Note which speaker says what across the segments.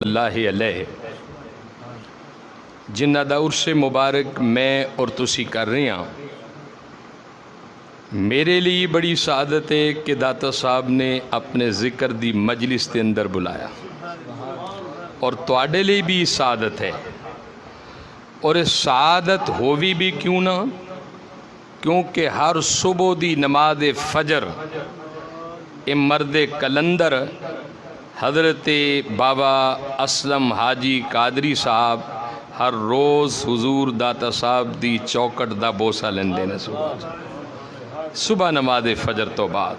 Speaker 1: اللہ علیہ جنہ دا عرس مبارک میں اور تسی کر رہے ہیں، میرے لیے بڑی سعادت ہے کہ داتا صاحب نے اپنے ذکر دی مجلس کے اندر بلایا، اور تواڈے لیے بھی سعادت ہے۔ اور اس سعادت ہووی بھی کیوں نہ، کیونکہ ہر صبح دی نماز فجر اے مرد کلندر حضرت بابا اسلم حاجی قادری صاحب ہر روز حضور داتا صاحب دی چوکٹ دا بوسہ لیندے نے صبح نماز فجر تو بعد۔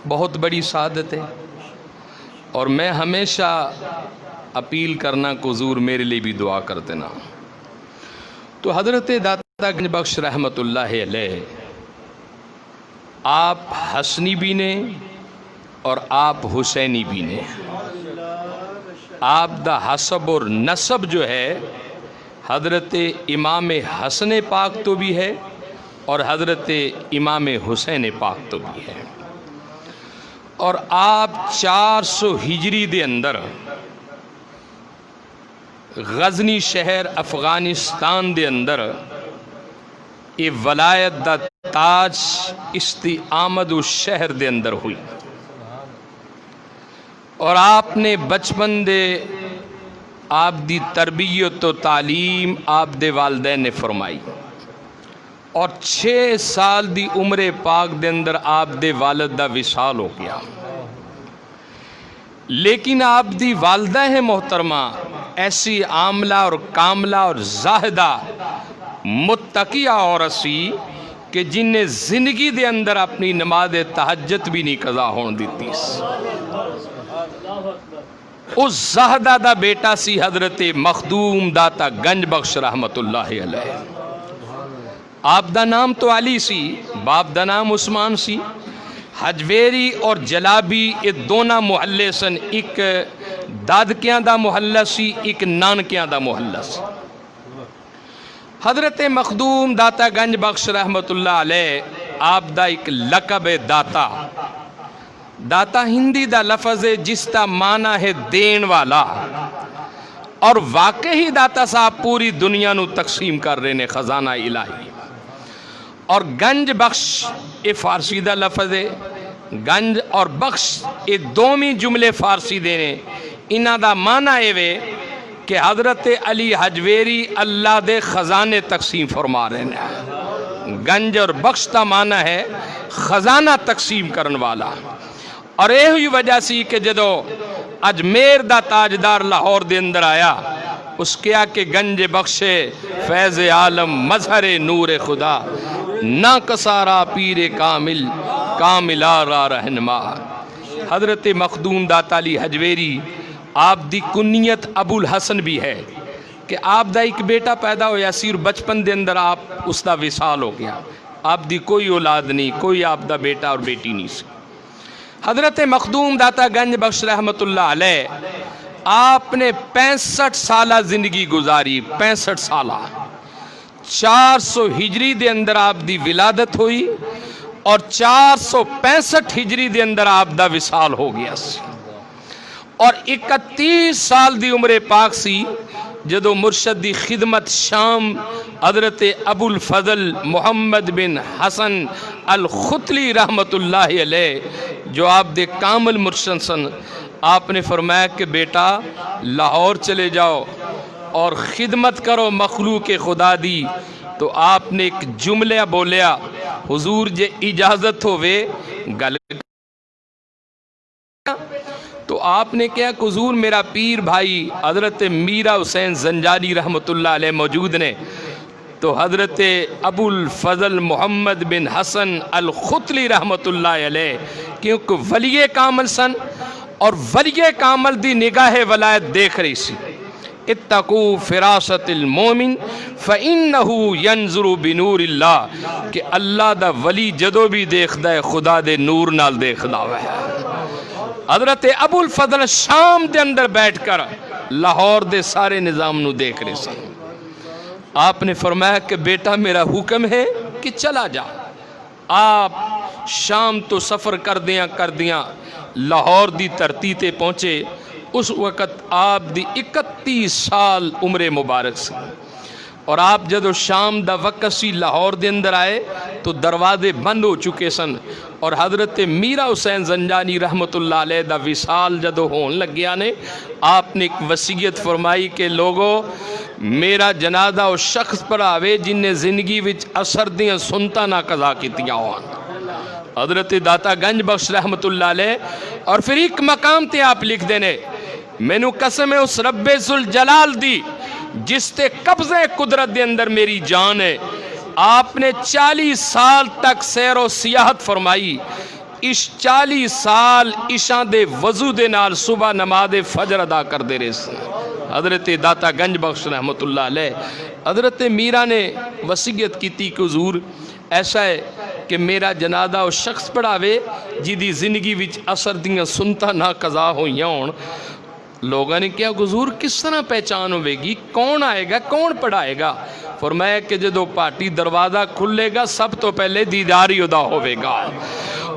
Speaker 1: بہت بڑی سعادت ہے، اور میں ہمیشہ اپیل کرنا کہ حضور میرے لیے بھی دعا کر دینا۔ تو حضرت داتا گنج بخش رحمت اللہ علیہ، آپ حسنی بھی نے اور آپ حسینی بھی نے۔ آپ دا حسب اور نسب جو ہے حضرت امام حسن پاک تو بھی ہے اور حضرت امام حسین پاک تو بھی ہے، اور آپ 400 ہجری دے اندر غزنی شہر افغانستان دے اندر یہ ولایت دا تاج استعامد شہر دے اندر ہوئی، اور آپ نے بچپن دے آپ دی تربیت و تعلیم آپ دے والدین نے فرمائی، اور 6 سال دی عمر پاک دے اندر آپ دے والد دا وصال ہو گیا۔ لیکن آپ دی والدہ ہے محترمہ ایسی عاملہ اور کاملہ اور زاہدہ متقیہ عورت سی کہ جن نے زندگی دے اندر اپنی نماز تہجد بھی نہیں قضا ہون دیتی۔ اس زاہدہ دا بیٹا سی حضرت مخدوم داتا گنج بخش رحمت اللہ علیہ۔ آپ دا نام تو علی سی، باپ دا نام عثمان سی۔ حجویری اور جلابی یہ دونوں محلے سن، ایک دادکیاں دا محلہ سی، ایک نانکیاں دا محلہ سی۔ حضرت مخدوم داتا گنج بخش رحمت اللہ علیہ آپ دا ایک لقب ہے داتا۔ داتا ہندی دا لفظ ہے جس کا معنی ہے دین والا، اور واقعی داتا صاحب پوری دنیا نو تقسیم کر رہے نے خزانہ الہی۔ اور گنج بخش یہ فارسی دا لفظ ہے، گنج اور بخش یہ دومی جملے فارسی دینے، انہاں دا معنی ہے کہ حضرت علی حجویری اللہ دے خزانے تقسیم فرما رہے ہیں۔ گنج اور بخش دا معنی ہے خزانہ تقسیم کرن والا، اور یہ ہوئی وجہ سی کہ جدو اجمیر دا تاجدار لاہور دے اندر آیا، اس کیا کہ گنج بخش فیض عالم مظہر نور خدا، نہ کسارا پیر کامل کاملہ را رہنما۔ حضرت مخدوم داتا علی حجویری آپ دی کنیت ابو الحسن بھی ہے کہ آپ دا ایک بیٹا پیدا ہویا سی، اور بچپن دے اندر آپ اس دا وصال ہو گیا، آپ دی کوئی اولاد نہیں، کوئی آپ دا بیٹا اور بیٹی نہیں سی۔ حضرت مخدوم داتا گنج بخش رحمت اللہ علیہ آپ نے 65 سالہ زندگی گزاری، 65 سالہ۔ 400 ہجری دے اندر آپ دی ولادت ہوئی، اور 465 ہجری دے اندر آپ دا وصال ہو گیا سی، اور 31 سال دی عمر پاک سی جدو مرشد دی خدمت شام حضرت ابو الفضل محمد بن حسن الختلی رحمت اللہ علیہ جو آپ دے کامل مرشد سن، آپ نے فرمایا کہ بیٹا لاہور چلے جاؤ اور خدمت کرو مخلوق خدا دی۔ تو آپ نے ایک جملہ بولیا، حضور جے اجازت ہوئے گل، تو آپ نے کہا کہ حضور میرا پیر بھائی حضرت میرا حسین زنجانی رحمت اللہ علیہ موجود نے۔ تو حضرت ابو الفضل محمد بن حسن الختلی رحمت اللہ علیہ کیونکہ ولی کامل سن، اور ولی کامل دی نگاہ ولایت دیکھ رہی سی۔ اتقوا فراست المومن فإنہو ینظر بنور اللہ، کہ اللہ دا ولی جدو بھی دیکھ دا ہے خدا دے نور نال دیکھ دا ہے۔ حضرت ابو الفضل شام دے اندر بیٹھ کر لاہور دے سارے نظام نو دیکھ رہے سن۔ آپ نے فرمایا کہ بیٹا میرا حکم ہے کہ چلا جا۔ آپ شام تو سفر کر دیاں لاہور دی ترتی تے پہنچے، اس وقت آپ دی 31 سال عمر مبارک سی اور آپ جدو شام دا وقت سی لاہور دے اندر آئے تو دروازے بند ہو چکے سن اور حضرت میرا حسین زنجانی رحمت اللہ علیہ دا وصال جدو ہون لگیا نے آپ نے ایک وصیت فرمائی کہ لوگو میرا جنازہ اس شخص پر آوے جن نے زندگی وچ اثر دیاں سنتا نہ قضا کیتیاں ہوان۔ حضرت داتا گنج بخش رحمت اللہ علیہ اور پھر ایک مقام تے آپ لکھ دینے مینوں قسم ہے اس رب ذوالجلال دی جس تے قبضہ قدرت دے اندر میری جان ہے، آپ نے 40 سال تک سیر و سیاحت فرمائی۔ اس 40 سال عشاء دے وضو دے نال صبح نماز فجر ادا کر دے رہے سن۔ حضرت داتا گنج بخش رحمت اللہ علیہ حضرت میرا نے وصیت کیتی کہ حضور ایسا ہے کہ میرا جنازہ اس شخص پڑھاوے جدی زندگی وچ اثر دیاں سنتا نہ قضا ہوئیاں ہون۔ لوگوں نے کیا حضور کس طرح پہچان ہوئے گی، کون آئے گا، کون پڑھائے گا؟ فرمایا کہ جدو پارٹی دروازہ کھلے گا سب تو پہلے دیداری ادا ہوئے گا۔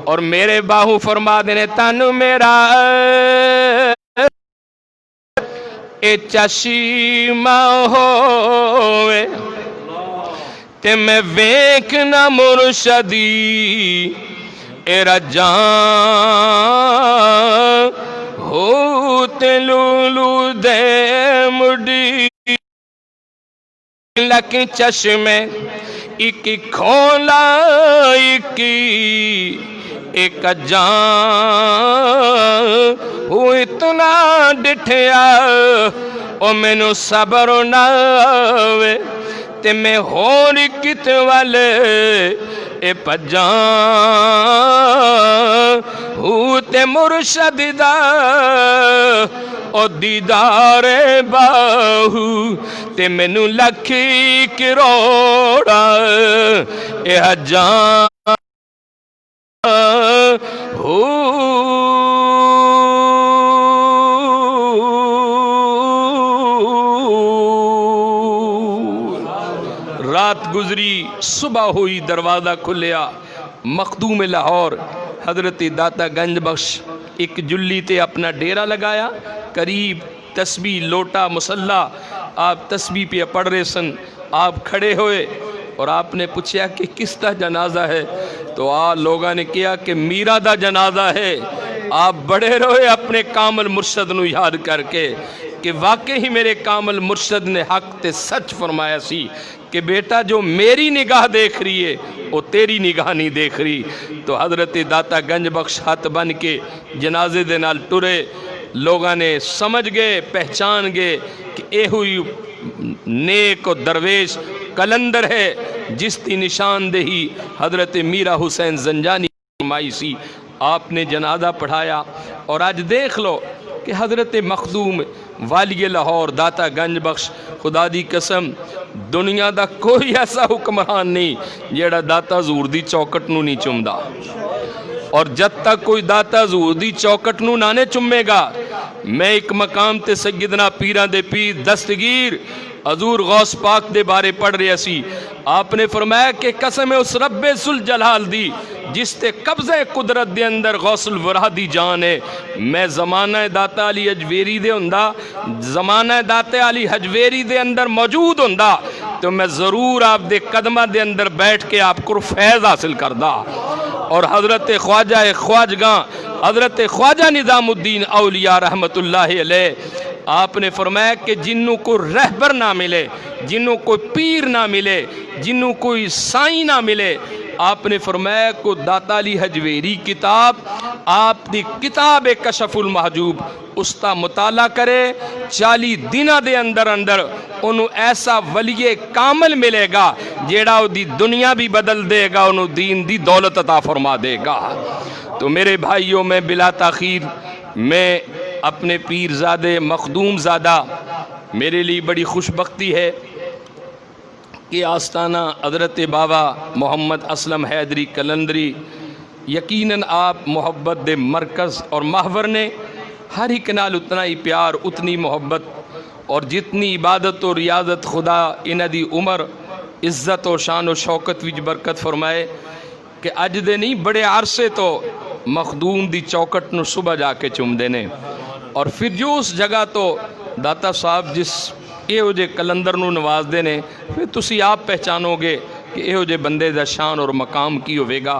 Speaker 1: اور میرے باہو فرما دینے تانو میرا اے چشیمہ ہوئے تے میں ویکھنا مرشدی اے رجان ہو تے لولو دے مڈی لکی چشمے ایک کھولا ایک جان ہو اتنا ڈٹھیا او مینو صبر نہ وے تے میں ہور کت والے اے پجان ہو تے مرشد دا او دیدار باہو تے مینو لکھی کروڑا اے جان رات گزری صبح ہوئی دروازہ کھلیا مخدوم لاہور حضرت داتا گنج بخش ایک جلی تے اپنا ڈیرہ لگایا قریب تسبیح لوٹا مسلح آپ تسبیح پہ پڑھ رہے سن آپ کھڑے ہوئے اور آپ نے پوچھا کہ کس دا جنازہ ہے تو لوگاں نے کیا کہ میرا دا جنازہ ہے۔ آپ بڑے رہے اپنے کامل مرشد نو یاد کر کے کہ واقعی میرے کامل مرشد نے حق تے سچ فرمایا سی کہ بیٹا جو میری نگاہ دیکھ رہی ہے وہ تیری نگاہ نہیں دیکھ رہی۔ تو حضرت داتا گنج بخش ہاتھ بن کے جنازے دے نال ٹرے، لوگاں نے سمجھ گئے پہچان گئے کہ اے ہوئی نیک و درویش کلندر ہے جس کی نشاندہی حضرت میرا حسین زنجانی فرمائی سی۔ آپ نے جنازہ پڑھایا اور آج دیکھ لو کہ حضرت مخدوم والی لاہور داتا گنج بخش خدا دی قسم دنیا دا کوئی ایسا حکمران نہیں جیڑا داتا حضور دی چوکٹ نو نہیں چمدا، اور جب تک کوئی داتا حضور دی چوکٹ نو نانے چمے گا۔ میں ایک مقام تے سیدنا پیران دے پیر دستگیر حضور غوث پاک دے بارے پڑھ رہے سی، آپ نے فرمایا کہ قسم اس رب ذوالجلال دی جس تے قبضہ قدرت دے اندر غوث الورا دی جان ہے، میں زمانہ داتا علی حجویری دے ہوندا، زمانہ داتا علی حجویری دے اندر موجود ہوندا تو میں ضرور آپ دے قدمہ دے اندر بیٹھ کے آپ کو فیض حاصل کردا۔ اور حضرت خواجہ خواجگاں حضرت خواجہ نظام الدین اولیاء رحمت اللہ علیہ آپ نے فرمایا کہ جنوں کو رہبر نہ ملے، جنوں کوئی پیر نہ ملے، جنوں کوئی سائیں نہ ملے، آپ نے فرمایا کو داتا علی حجویری کتاب آپ دی کتاب کشف المحجوب اس کا مطالعہ کرے، 40 دنہ دے اندر انہوں ایسا ولی کامل ملے گا جیڑا دی دنیا بھی بدل دے گا، انہوں دین دی دولت عطا فرما دے گا۔ تو میرے بھائیوں میں بلا تاخیر میں اپنے پیر زادے مخدوم زادہ میرے لیے بڑی خوش بختی ہے کہ آستانہ حضرت بابا محمد اسلم حیدری کلندری یقیناً آپ محبت دے مرکز اور محور نے ہر ایک نال اتنا ہی پیار اتنی محبت اور جتنی عبادت و ریاضت خدا انہ دی عمر عزت و شان و شوکت وچ برکت فرمائے کہ اج دے نہیں بڑے عرصے تو مخدوم دی چوکٹ نو صبح جا کے چم دینے ਔਰ ਫਿਰ ਜੋ ਉਸ ਜਗ੍ਹਾ ਤੋਂ ਦਾਤਾ ਸਾਹਿਬ ਜਿਸ ਇਹੋ ਜਿਹੇ ਕਲੰਦਰ ਨੂੰ ਨਵਾਜ਼ਦੇ ਨੇ, ਫਿਰ ਤੁਸੀਂ ਆਪ ਪਹਿਚਾਨੋਗੇ ਕਿ ਇਹੋ ਜਿਹੇ ਬੰਦੇ ਦਾ ਸ਼ਾਨ ਔਰ ਮਕਾਮ ਕੀ ਹੋਵੇਗਾ।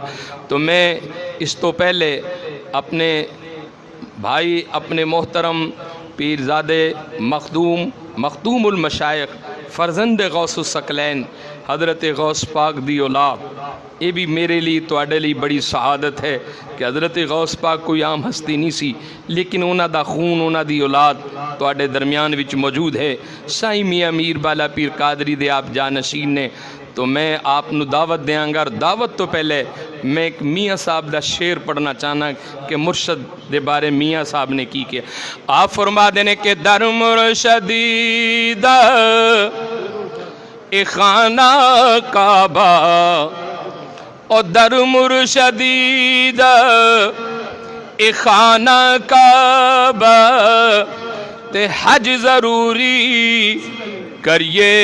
Speaker 1: تو میں اس تو پہلے اپنے بھائی اپنے محترم پیرزادے مخدوم المشائخ فرزند غوث الثقلین حضرت غوث پاک دی اولاد، یہ بھی میرے لیے تواڈے لیے بڑی سعادت ہے کہ حضرت غوث پاک کوئی عام ہستی نہیں سی، لیکن انہاں دا خون انہاں دی اولاد تواڈے درمیان وچ موجود ہے۔ سائیں میاں میر بالا پیر قادری دے آپ جانشین نے، تو میں آپ نو دعوت دیاں گا۔ دعوت تو پہلے میں ایک میاں صاحب دا شعر پڑھنا چاہنا کہ مرشد دے بارے میاں صاحب نے کی کیا۔ آپ فرما دینے کہ در مرشدی دا اے خانہ کعبہ، اور در مرشدی دا اے خانہ کعبہ، تے حج ضروری کریے،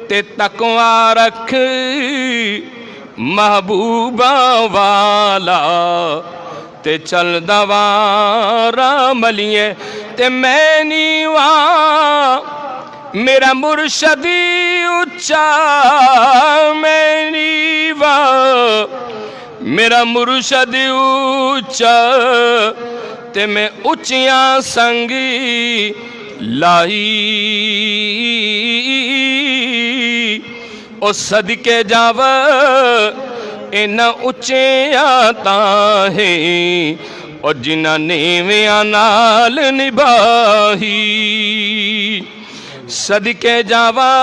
Speaker 1: تے تقوی رکھ محبوبہ والا، تے چل دوارا ملیے، تے میں نیواں میرا مرشدی اچا، میں نیواں میرا مرشدی اچا، تے میں اچیاں سنگی لائی، او صدقے جاوا اینا اچیاں تاہیں، اور جنہ نیویاں نال نباہی، صدقے جاوا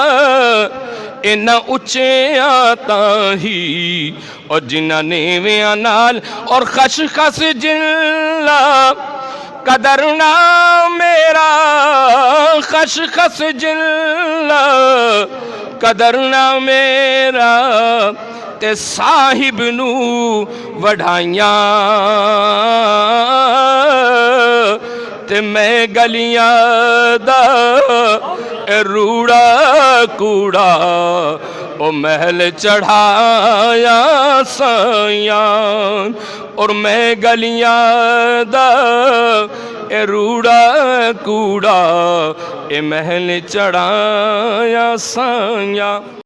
Speaker 1: اینا اچیاں تاہیں، اور جنہ نیویاں نال، اور خشخش جنلا قدرنا میرا، خشخش جنلا قدرنا میرا، تے صاحب نو وڈھائیاں، تے میں گلیاں دا روڑا کوڑا، او محل چڑھایا سائیاں، اور میں گلیاں دا روڑا کوڑا، اے محل چڑھایا سائیاں۔